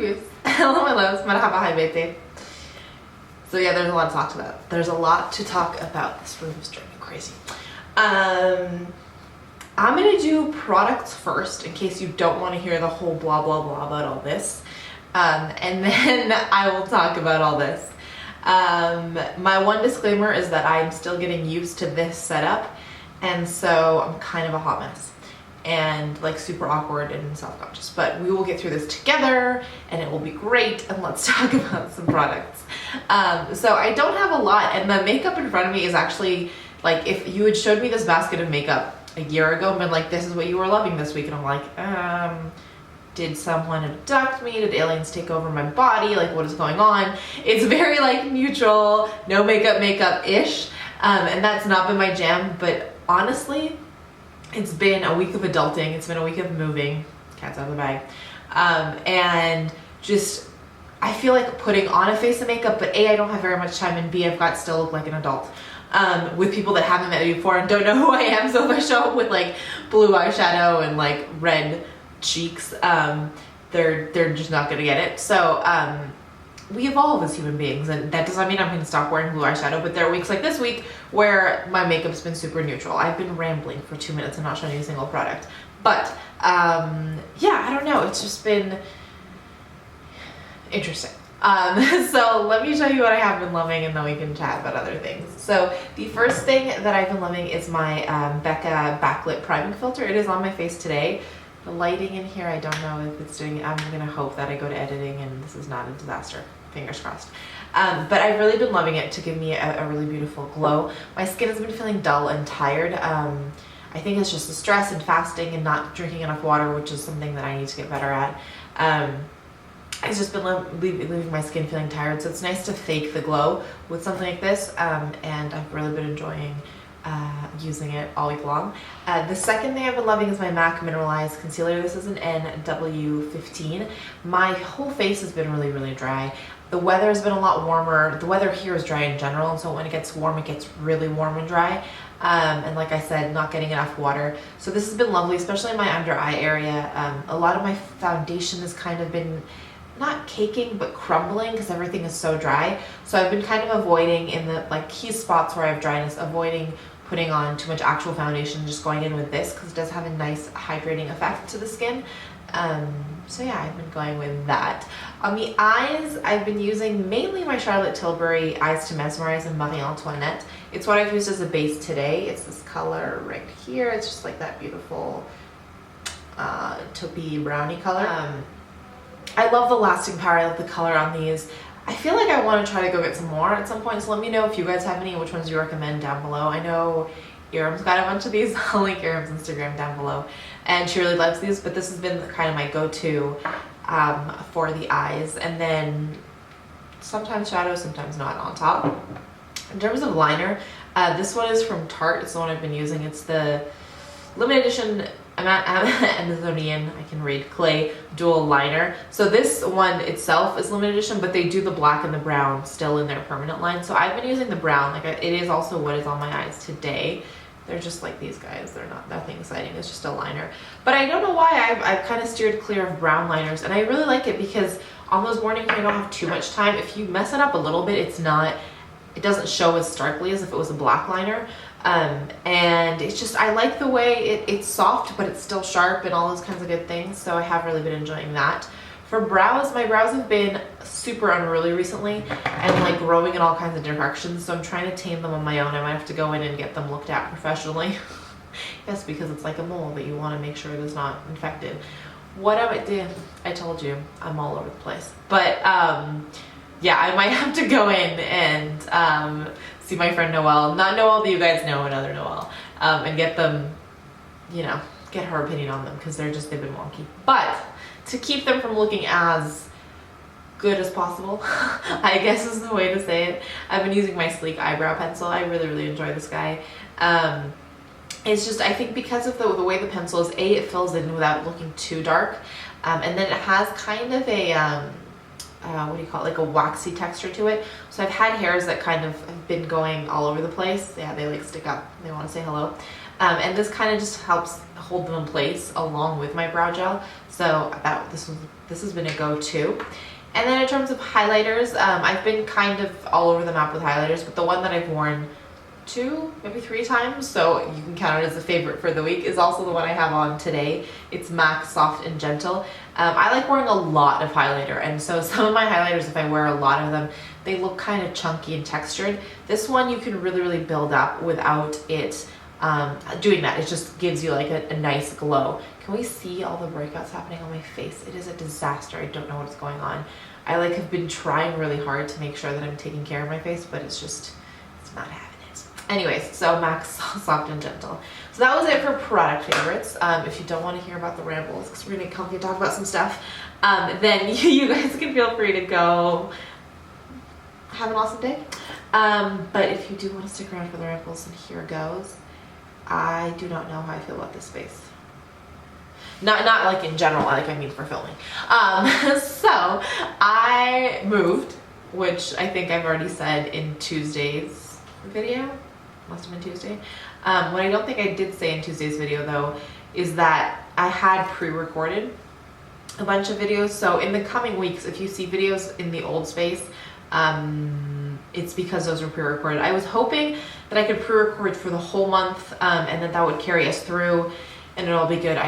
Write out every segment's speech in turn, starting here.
puces. Hello my loves, Marhaba, habibetey. So yeah, there's a lot to talk about. There's a lot to talk about. This room is driving me crazy. I'm gonna do products first in case you don't want to hear the whole blah blah blah about all this. And then I will talk about all this. My one disclaimer is that I'm still getting used to this setup, and so I'm kind of a hot mess and like super awkward and self-conscious, but we will get through this together and it will be great, and let's talk about some products. So I don't have a lot, and the makeup in front of me is actually like, if you had showed me this basket of makeup a year ago and been like, this is what you were loving this week, and I'm like, did someone abduct me? Did aliens take over my body? Like, what is going on? It's very like neutral, no makeup-ish. And that's not been my jam, but honestly, it's been a week of adulting. It's been a week of moving, cat's out of the bag. And just, I feel like putting on a face of makeup, but A, I don't have very much time, and B, I've got to still look like an adult. With people that haven't met me before and don't know who I am. So if I show up with like blue eyeshadow and like red cheeks, they're just not gonna get it. So we evolve as human beings, and that does not mean I'm gonna stop wearing blue eyeshadow, but there are weeks like this week where my makeup's been super neutral. I've been rambling for 2 minutes and not showing you a single product, but yeah, I don't know, it's just been interesting. So let me show you what I have been loving, and then we can chat about other things. So the first thing that I've been loving is my Becca backlit priming filter. It is on my face today. The lighting in here, I don't know if it's doing it. I'm gonna hope that I go to editing and this is not a disaster. Fingers crossed. But I've really been loving it to give me a really beautiful glow. My skin has been feeling dull and tired. I think it's just the stress and fasting and not drinking enough water, which is something that I need to get better at. It's just been leaving my skin feeling tired, so it's nice to fake the glow with something like this, and I've really been enjoying using it all week long. The second thing I've been loving is my MAC Mineralize Concealer. This is an NW15. My whole face has been really dry. The weather has been a lot warmer. The weather here is dry in general, and so when it gets warm, it gets really warm and dry. And like I said, not getting enough water. So this has been lovely, especially in my under eye area. A lot of my foundation has kind of been not caking, but crumbling because everything is so dry. So I've been kind of avoiding, in the like key spots where I have dryness, avoiding putting on too much actual foundation, just going in with this because it does have a nice hydrating effect to the skin. So yeah, I've been going with that. On the eyes, I've been using mainly my Charlotte Tilbury Eyes to Mesmerize and Marie Antoinette. It's what I've used as a base today. It's this color right here. It's just like that beautiful taupey brownie color. I love the lasting power. I love the color on these. I feel like I want to try to go get some more at some point, so let me know if you guys have any and which ones you recommend down below. I know Iram's got a bunch of these. I'll link Iram's Instagram down below, and she really loves these, but this has been kind of my go-to for the eyes, and then sometimes shadow, sometimes not on top. In terms of liner, this one is from Tarte. It's the one I've been using. It's the limited edition Amazonian, I can read, clay dual liner. So this one itself is limited edition, but they do the black and the brown still in their permanent line. So I've been using the brown. Like, it is also what is on my eyes today. They're just like these guys. They're not nothing exciting. It's just a liner. But I don't know why I've kind of steered clear of brown liners, and I really like it because on those mornings when I don't have too much time, if you mess it up a little bit, it doesn't show as starkly as if it was a black liner. And it's just, I like the way it's soft, but it's still sharp and all those kinds of good things. So I have really been enjoying that. For brows, my brows have been super unruly recently and like growing in all kinds of directions. So I'm trying to tame them on my own. I might have to go in and get them looked at professionally. Yes, because it's like a mole that you want to make sure it is not infected. What am I doing? I told you, I'm all over the place. But, yeah, I might have to go in and, see my friend Noelle, not Noelle that you guys know, another Noelle, and get them, you know, get her opinion on them because they've been wonky. But to keep them from looking as good as possible, I guess is the way to say it, I've been using my Sleek eyebrow pencil. I really enjoy this guy. It's just, I think because of the way the pencil is, A, it fills in without looking too dark, and then it has kind of a what do you call it, like a waxy texture to it. So I've had hairs that kind of have been going all over the place. Yeah, they like stick up, they want to say hello. And this kind of just helps hold them in place along with my brow gel. So this has been a go-to. And then in terms of highlighters, I've been kind of all over the map with highlighters, but the one that I've worn 2, maybe 3 times, so you can count it as a favorite for the week, is also the one I have on today. It's MAC Soft and Gentle. I like wearing a lot of highlighter, and so some of my highlighters, if I wear a lot of them, they look kind of chunky and textured. This one you can really build up without it doing that. It just gives you like a nice glow. Can we see all the breakouts happening on my face? It is a disaster. I don't know what's going on. I like have been trying really hard to make sure that I'm taking care of my face, but it's not happening. Anyways, so MAC Soft and Gentle. So that was it for product favorites. If you don't want to hear about the rambles, because we're gonna come here talk about some stuff, then you guys can feel free to go have an awesome day. But if you do want to stick around for the rambles, then here goes. I do not know how I feel about this space. Not like in general, like I mean for filming. So I moved, which I think I've already said in Tuesday's video. Must have been Tuesday. What I don't think I did say in Tuesday's video though is that I had pre-recorded a bunch of videos. So in the coming weeks, if you see videos in the old space, it's because those were pre-recorded. I was hoping that I could pre-record for the whole month and that would carry us through and it'll all be good.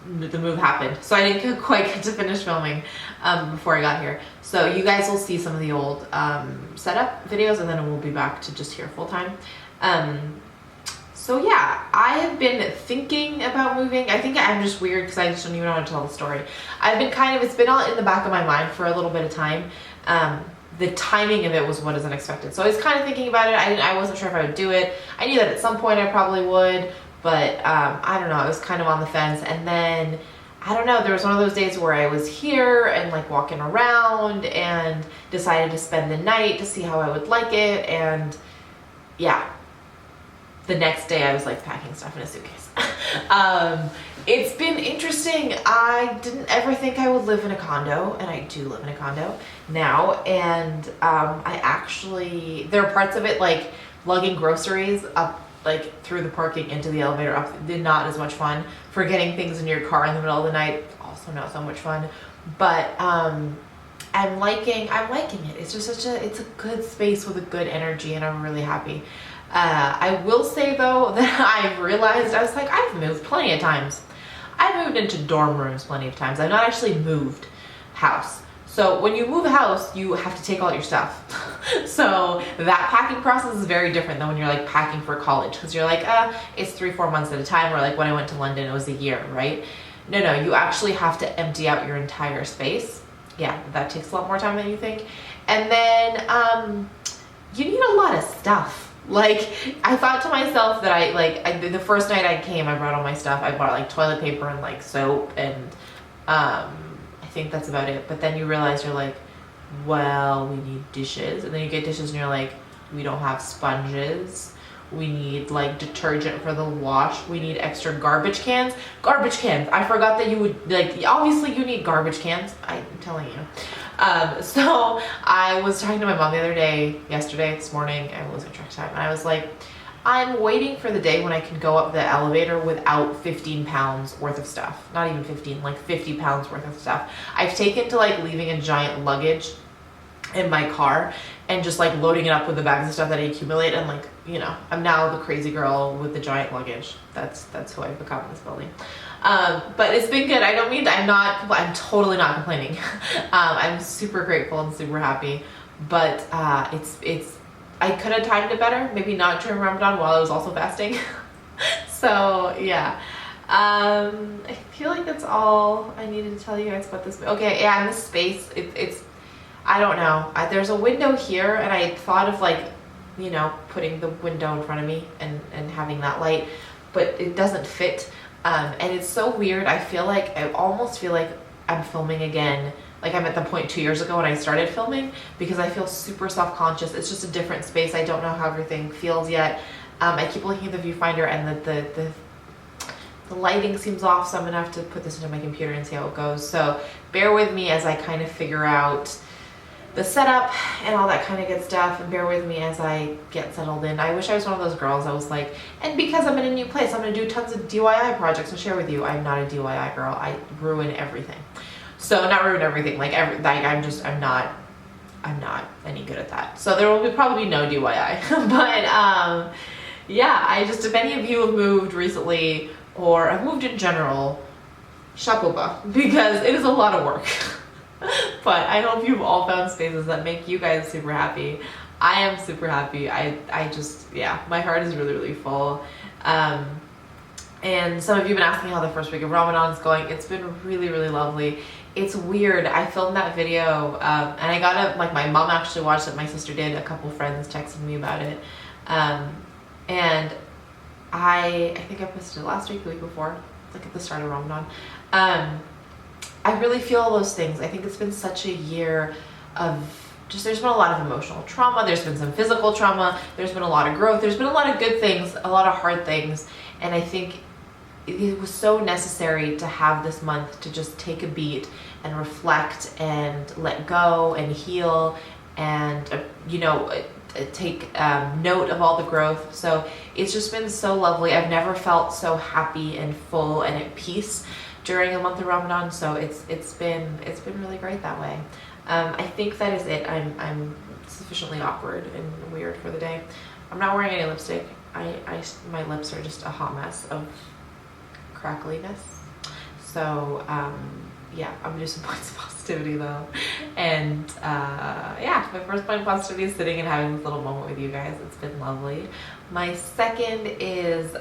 The move happened, so I didn't quite get to finish filming before I got here. So you guys will see some of the old setup videos, and then we'll be back to just here full time. So yeah, I have been thinking about moving. I think I'm just weird because I just don't even know how to tell the story. It's been all in the back of my mind for a little bit of time. The timing of it was what is unexpected. So I was kind of thinking about it. I wasn't sure if I would do it. I knew that at some point I probably would, but I don't know, I was kind of on the fence. And then, I don't know, there was one of those days where I was here and like walking around and decided to spend the night to see how I would like it. And yeah, the next day I was like packing stuff in a suitcase. It's been interesting. I didn't ever think I would live in a condo, and I do live in a condo now. And there are parts of it like lugging groceries up like through the parking into the elevator up, not as much fun. Forgetting things in your car in the middle of the night, also not so much fun. But I'm liking it. It's just it's a good space with a good energy, and I'm really happy. I will say though that I've realized, I was like, I've moved plenty of times. I've moved into dorm rooms plenty of times. I've not actually moved house. So when you move a house, you have to take all your stuff. So that packing process is very different than when you're like packing for college, because you're like, it's 3-4 months at a time, or like when I went to London, it was a year, right? No, you actually have to empty out your entire space. Yeah, that takes a lot more time than you think. And then you need a lot of stuff. Like, I thought to myself that the first night I came, I brought all my stuff. I bought like toilet paper and like soap, and I think that's about it. But then you realize you're like, well, we need dishes. And then you get dishes and you're like, we don't have sponges. We need like detergent for the wash. We need extra garbage cans. Garbage cans. I forgot that you would, like, obviously you need garbage cans. I'm telling you. So I was talking to my mom the other day, this morning, I'm losing track of time, and I was like, I'm waiting for the day when I can go up the elevator without 15 pounds worth of stuff. Not even 15, like 50 pounds worth of stuff. I've taken to like leaving a giant luggage in my car and just like loading it up with the bags of stuff that I accumulate, and like, you know, I'm now the crazy girl with the giant luggage. That's who I've become in this building. But it's been good. I'm totally not complaining. I'm super grateful and super happy, but I could have timed it better, maybe not during Ramadan while I was also fasting. So yeah, I feel like that's all I needed to tell you guys about this. Okay, yeah, and this space, it's I don't know. There's a window here, and I thought of like, you know, putting the window in front of me and having that light, but it doesn't fit. And it's so weird. I almost feel like I'm filming again. Like I'm at the point 2 years ago when I started filming, because I feel super self-conscious. It's just a different space. I don't know how everything feels yet. I keep looking at the viewfinder, and the lighting seems off, so I'm gonna have to put this into my computer and see how it goes. So bear with me as I kind of figure out the setup and all that kind of good stuff, and bear with me as I get settled in. I wish I was one of those girls that was like, and because I'm in a new place, I'm gonna do tons of DIY projects and share with you. I'm not a DIY girl. I ruin everything. So not ruin everything, like I'm not any good at that. So there will probably be no DIY. But yeah, if any of you have moved recently or have moved in general, chapeau bas, because it is a lot of work. But I hope you've all found spaces that make you guys super happy. I am super happy. Yeah, my heart is really, really full. And some of you have been asking how the first week of Ramadan is going. It's been really, really lovely. It's weird. I filmed that video, and I got like my mom actually watched it. My sister did. A couple friends texted me about it. And I think I posted it last week, the week before, like at the start of Ramadan. I really feel those things. I think it's been such a year of there's been a lot of emotional trauma. There's been some physical trauma. There's been a lot of growth. There's been a lot of good things, a lot of hard things. And I think it was so necessary to have this month to just take a beat and reflect and let go and heal and, take note of all the growth. So it's just been so lovely. I've never felt so happy and full and at peace during a month of Ramadan. So it's been really great that way. I think that is it. I'm sufficiently awkward and weird for the day. I'm not wearing any lipstick. My lips are just a hot mess of crackliness. So yeah, I'm gonna do some points of positivity though. And yeah, my first point of positivity is sitting and having this little moment with you guys. It's been lovely. My second is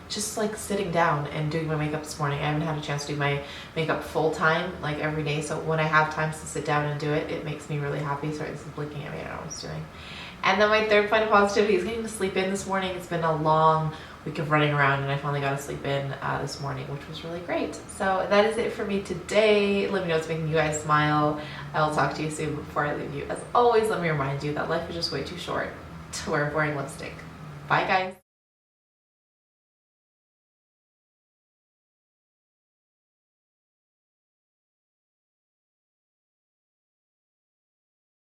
just like sitting down and doing my makeup this morning. I haven't had a chance to do my makeup full time, like every day. So when I have time to sit down and do it, it makes me really happy. Sorry, this is blinking at me. I don't know what it's doing. And then my third point of positivity is getting to sleep in this morning. It's been a long week of running around, and I finally got to sleep in this morning, which was really great. So that is it for me today. Let me know what's making you guys smile. I will talk to you soon. Before I leave you, as always, let me remind you that life is just way too short to wear boring lipstick. Bye, guys.